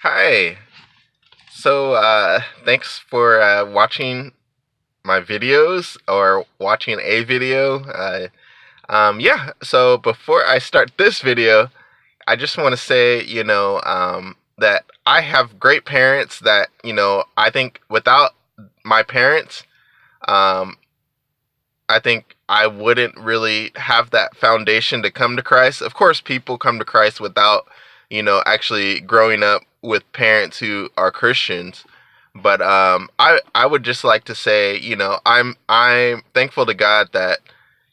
Hi. Thanks for watching my videos or watching a video. Yeah. So before I start this video, I just want to say, that I have great parents that, I think without my parents, um, I think I wouldn't really have that foundation to come to Christ. Of course, people come to Christ without, actually growing up with parents who are Christians. But I would just like to say, I'm thankful to God that,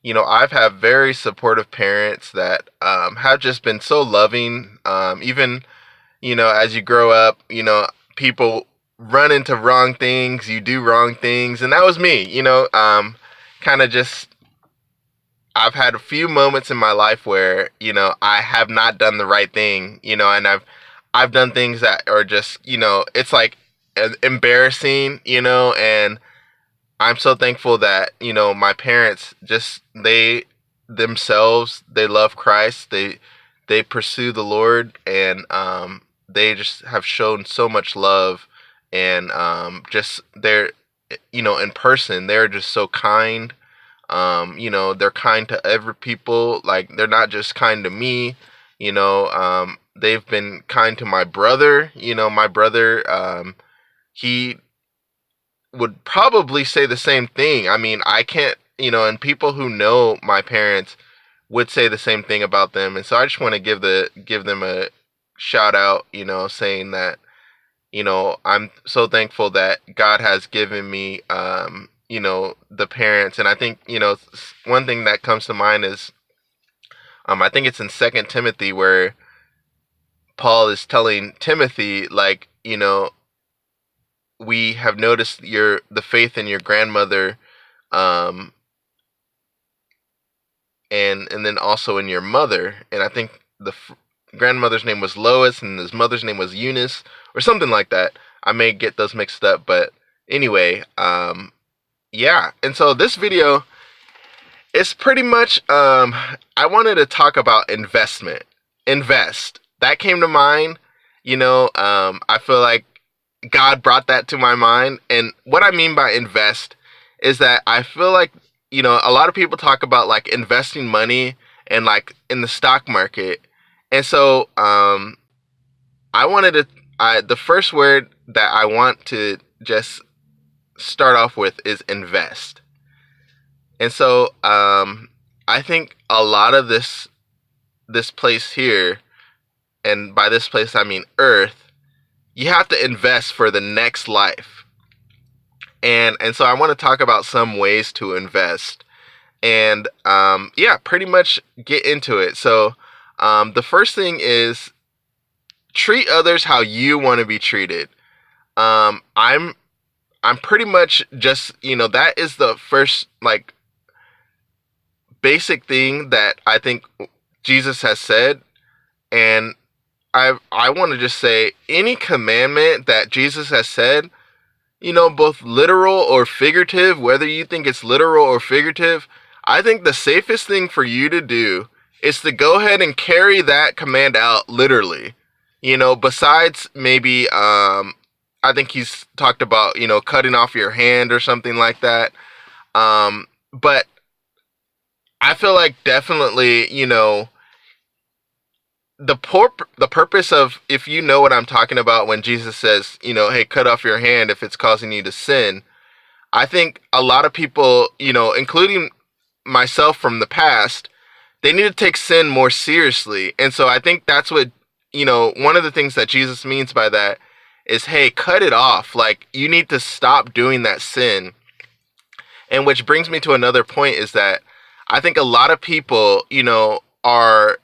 I've had very supportive parents that have just been so loving. Even, as you grow up, people run into wrong things, you do wrong things, and that was me. Kind of just I've had a few moments in my life where, I have not done the right thing, and I've done things that are just, it's like embarrassing, and I'm so thankful that, my parents just they themselves, they love Christ, they pursue the Lord, and they just have shown so much love, and just they're, in person, they're just so kind. They're kind to every people. Like, they're not just kind to me. They've been kind to my brother. My brother, he would probably say the same thing. I mean, I can't, and people who know my parents would say the same thing about them. And so I just want to give them a shout out, saying that, I'm so thankful that God has given me, the parents. And I think, one thing that comes to mind is, I think it's in Second Timothy where Paul is telling Timothy, like, we have noticed the faith in your grandmother, um, and then also in your mother. And I think grandmother's name was Lois and his mother's name was Eunice or something like that. I may get those mixed up, but anyway, yeah. And so this video is pretty much, I wanted to talk about investment. Invest. That came to mind. I feel like God brought that to my mind. And what I mean by invest is that I feel like, a lot of people talk about like investing money and like in the stock market. And so I wanted to, the first word that I want to just start off with is invest. And so I think a lot of this place here, and by this place I mean Earth, you have to invest for the next life. And so I want to talk about some ways to invest. And yeah, pretty much get into it. So the first thing is treat others how you want to be treated. I'm pretty much just, that is the first like basic thing that I think Jesus has said. And I want to just say any commandment that Jesus has said, both literal or figurative, whether you think it's literal or figurative, I think the safest thing for you to do is to go ahead and carry that command out literally. Besides maybe, I think he's talked about, cutting off your hand or something like that. But I feel like definitely, the purpose of, if you know what I'm talking about when Jesus says, hey, cut off your hand if it's causing you to sin. I think a lot of people, including myself from the past, they need to take sin more seriously. And so I think that's what, one of the things that Jesus means by that is, hey, cut it off. Like, you need to stop doing that sin. And which brings me to another point is that I think a lot of people, are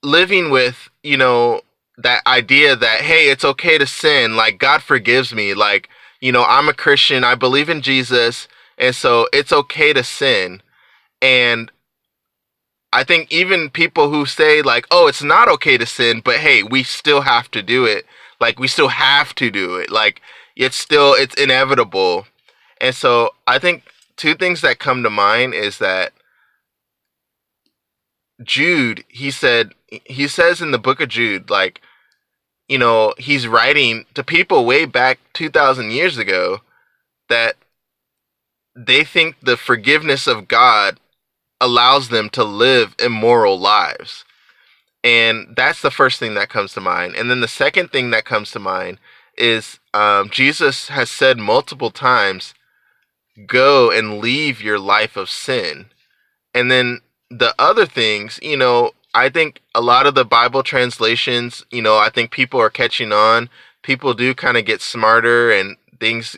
living with, that idea that, hey, it's okay to sin. Like, God forgives me. Like, I'm a Christian. I believe in Jesus. And so it's okay to sin. And I think even people who say, like, oh, it's not okay to sin, but hey, we still have to do it. Like, we still have to do it. Like, it's inevitable. And so I think two things that come to mind is that Jude, he says in the book of Jude, like, he's writing to people way back 2,000 years ago that they think the forgiveness of God allows them to live immoral lives. And that's the first thing that comes to mind. And then the second thing that comes to mind is Jesus has said multiple times, go and leave your life of sin. And then the other things, I think a lot of the Bible translations, I think people are catching on. People do kind of get smarter, and things,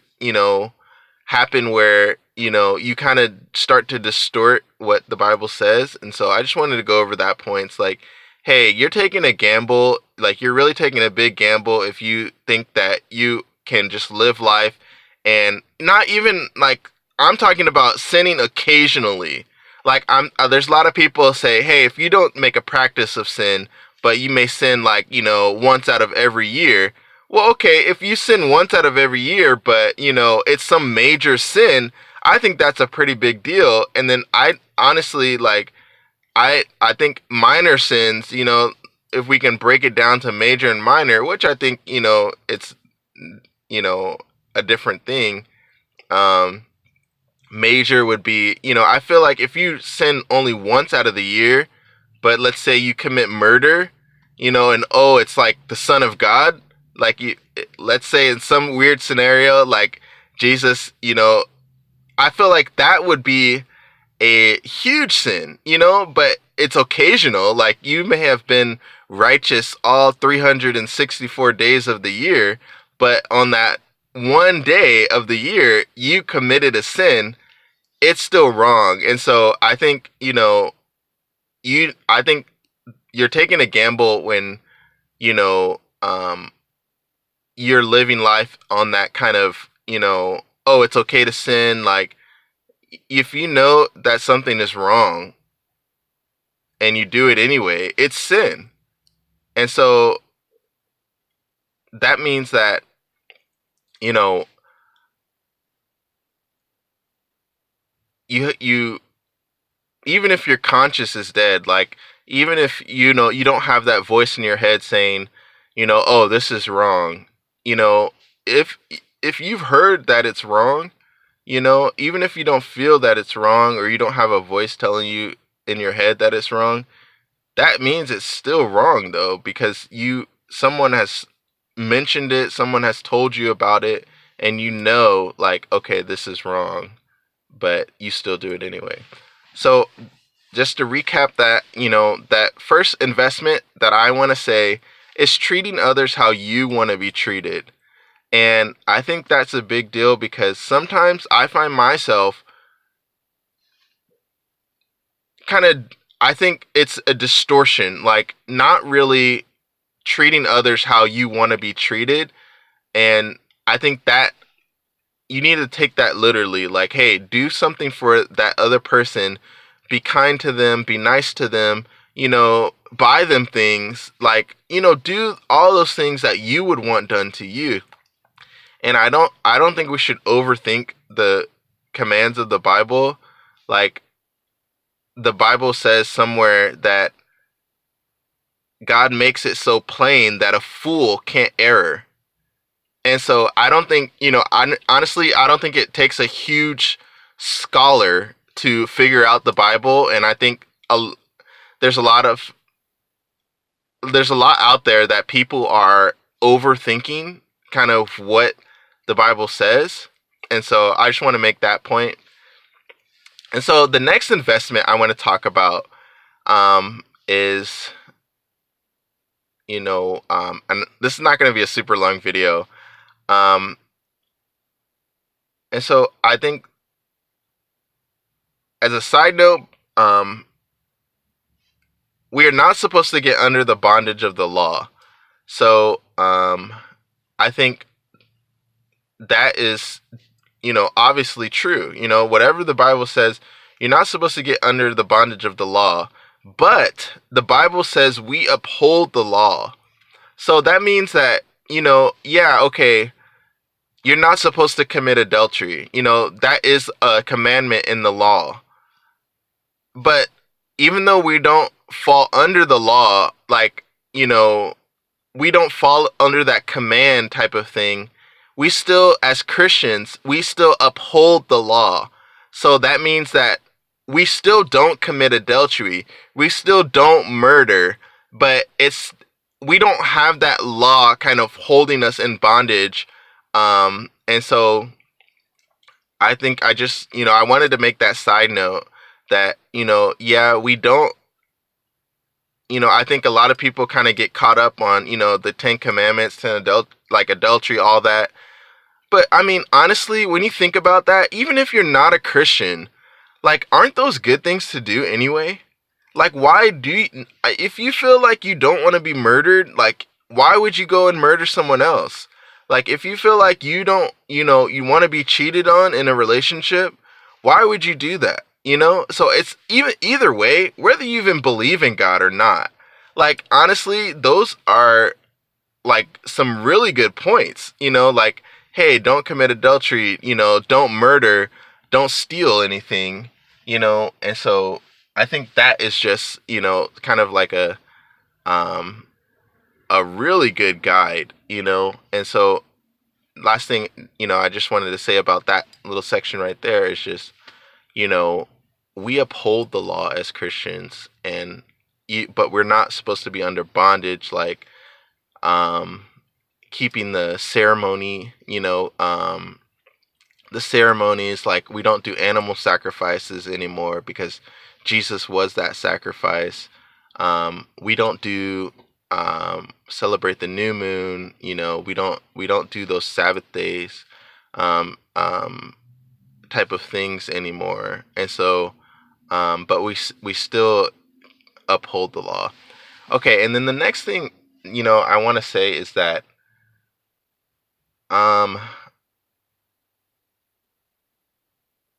happen where, you kind of start to distort what the Bible says. And so I just wanted to go over that point. It's like, hey, you're taking a gamble. Like, you're really taking a big gamble if you think that you can just live life and not even, like, I'm talking about sinning occasionally. Like, there's a lot of people say, hey, if you don't make a practice of sin, but you may sin, like, once out of every year. Well, okay, if you sin once out of every year, but, it's some major sin, I think that's a pretty big deal. And then I honestly, like, I think minor sins, if we can break it down to major and minor, which I think, it's, a different thing. Major would be, I feel like if you sin only once out of the year, but let's say you commit murder, and it's like the Son of God, like let's say in some weird scenario, like Jesus, I feel like that would be a huge sin, but it's occasional. Like, you may have been righteous all 364 days of the year, but on that one day of the year, you committed a sin. It's still wrong. And so I think, I think you're taking a gamble when, you're living life on that kind of, it's okay to sin. Like, if you know that something is wrong and you do it anyway, it's sin. And so that means that, you even if your conscience is dead, like, even if you don't have that voice in your head saying, oh, this is wrong, if you've heard that it's wrong, even if you don't feel that it's wrong, or you don't have a voice telling you in your head that it's wrong, that means it's still wrong, though, because someone has mentioned it, someone has told you about it, and like, okay, this is wrong, but you still do it anyway. So just to recap that, that first investment that I want to say is treating others how you want to be treated. And I think that's a big deal, because sometimes I find myself I think it's a distortion, like, not really treating others how you want to be treated. And I think that you need to take that literally, like, hey, do something for that other person, be kind to them, be nice to them, buy them things, like, do all those things that you would want done to you. And I don't think we should overthink the commands of the Bible. Like, the Bible says somewhere that God makes it so plain that a fool can't err. And so I don't think, honestly, I don't think it takes a huge scholar to figure out the Bible. And I think there's a lot out there that people are overthinking kind of what the Bible says. And so I just want to make that point. And so the next investment I want to talk about is, and this is not going to be a super long video. And so I think, as a side note, we are not supposed to get under the bondage of the law. So I think that is, obviously true. Whatever the Bible says, you're not supposed to get under the bondage of the law. But the Bible says we uphold the law. So that means that, yeah, okay, you're not supposed to commit adultery. That is a commandment in the law. But even though we don't fall under the law, like, we don't fall under that command type of thing, we still, as Christians, we still uphold the law. So that means that we still don't commit adultery, we still don't murder, but we don't have that law kind of holding us in bondage. And so I think I just, I wanted to make that side note that, yeah, we don't, I think a lot of people kind of get caught up on, the Ten Commandments and like adultery, all that. But I mean, honestly, when you think about that, even if you're not a Christian, like, aren't those good things to do anyway? Like, why do you, if you feel like you don't want to be murdered, like, why would you go and murder someone else? Like, if you feel like you don't, you want to be cheated on in a relationship, why would you do that? So it's even either way, whether you even believe in God or not. Like, honestly, those are like some really good points. Like, hey, don't commit adultery. Don't murder, don't steal anything. And so I think that is just, kind of like um a really good guide. And so last thing, I just wanted to say about that little section right there is just, you know, we uphold the law as Christians, and but we're not supposed to be under bondage, like um keeping the ceremony, the ceremonies, like we don't do animal sacrifices anymore because Jesus was that sacrifice. We don't do celebrate the new moon. We don't do those Sabbath days, um, type of things anymore. And so, but we still uphold the law. Okay, and then the next thing I want to say is that um,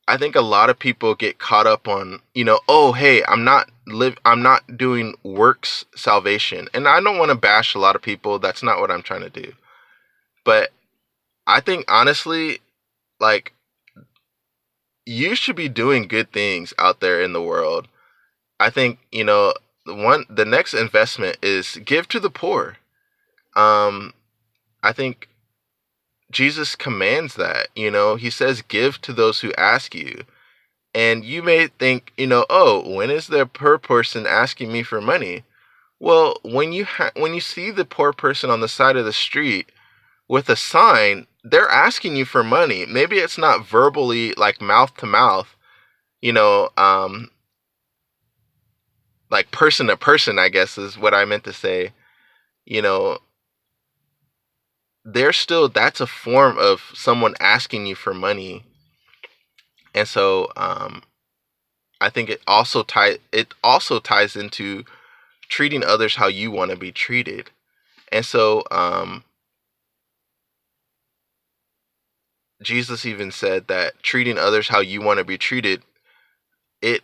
I think a lot of people get caught up on, oh, hey, I'm not doing works salvation. And I don't want to bash a lot of people. That's not what I'm trying to do. But I think honestly, like, you should be doing good things out there in the world. I think, the next investment is give to the poor. Um I think Jesus commands that, he says give to those who ask you. And you may think, oh, when is the poor person asking me for money? Well, when you see the poor person on the side of the street with a sign, they're asking you for money. Maybe it's not verbally, like mouth to mouth, you know, um, like person to person, I guess is what I meant to say. You know, that's a form of someone asking you for money. And so, I think it also ties into treating others how you want to be treated. And so, Jesus even said that treating others how you want to be treated, it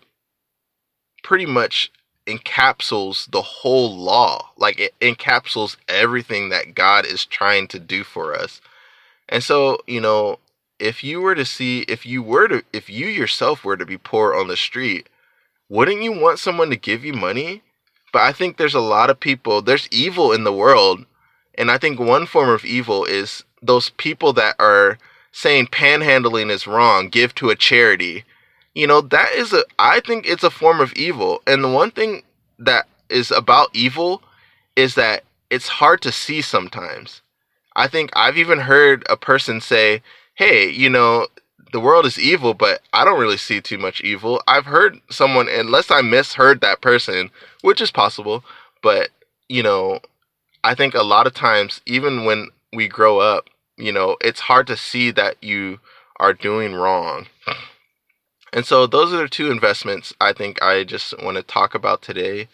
pretty much encapsulates the whole law. Like, it encapsulates everything that God is trying to do for us. And so, if you yourself were to be poor on the street, wouldn't you want someone to give you money? But I think there's a lot of people, there's evil in the world. And I think one form of evil is those people that are saying panhandling is wrong, give to a charity. I think it's a form of evil. And the one thing that is about evil is that it's hard to see sometimes. I think I've even heard a person say, hey, the world is evil, but I don't really see too much evil. I've heard someone, unless I misheard that person, which is possible, but, you know, I think a lot of times, even when we grow up, it's hard to see that you are doing wrong. And so those are the two investments I think I just want to talk about today.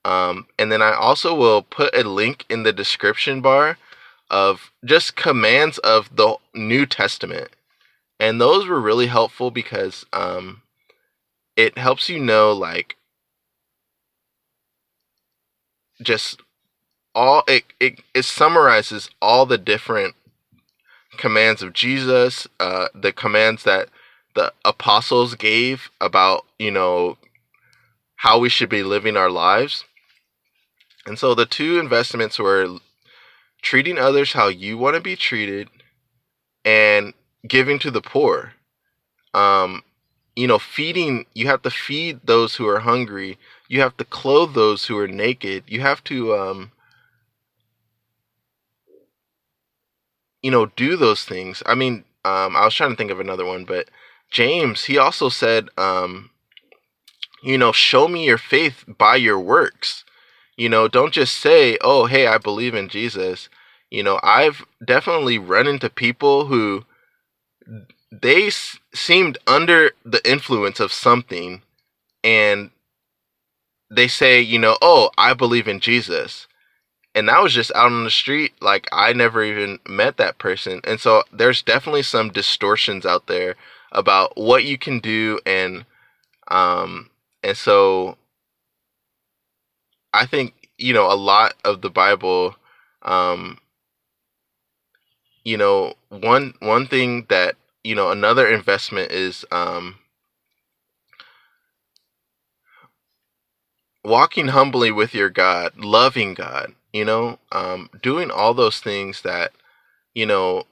And then I also will put a link in the description bar of just commands of the New Testament. And those were really helpful because it helps like, just it summarizes all the different commands of Jesus, the commands that the apostles gave about, how we should be living our lives. And so the two investments were treating others how you want to be treated, and giving to the poor. Um, feeding, you have to feed those who are hungry. You have to clothe those who are naked. You have to, do those things. I mean, I was trying to think of another one, but James, he also said, show me your faith by your works. Don't just say, oh, hey, I believe in Jesus. I've definitely run into people who they seemed under the influence of something, and they say, oh, I believe in Jesus. And that was just out on the street. Like, I never even met that person. And so there's definitely some distortions out there about what you can do. And so I think, a lot of the Bible, um, one thing that, another investment is, walking humbly with your God, loving God, doing all those things that, you know,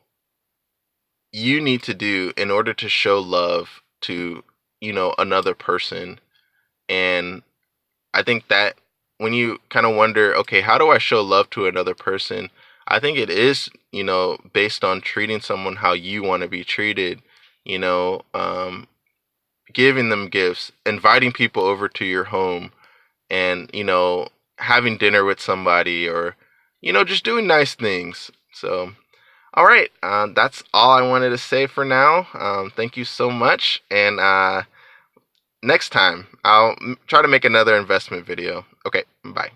you need to do in order to show love to, another person. And I think that when you kind of wonder, okay, how do I show love to another person? I think it is, based on treating someone how you want to be treated, you know, um, giving them gifts, inviting people over to your home, and having dinner with somebody, or just doing nice things. So all right, that's all I wanted to say for now. Thank you so much, and next time I'll try to make another investment video. Okay, bye.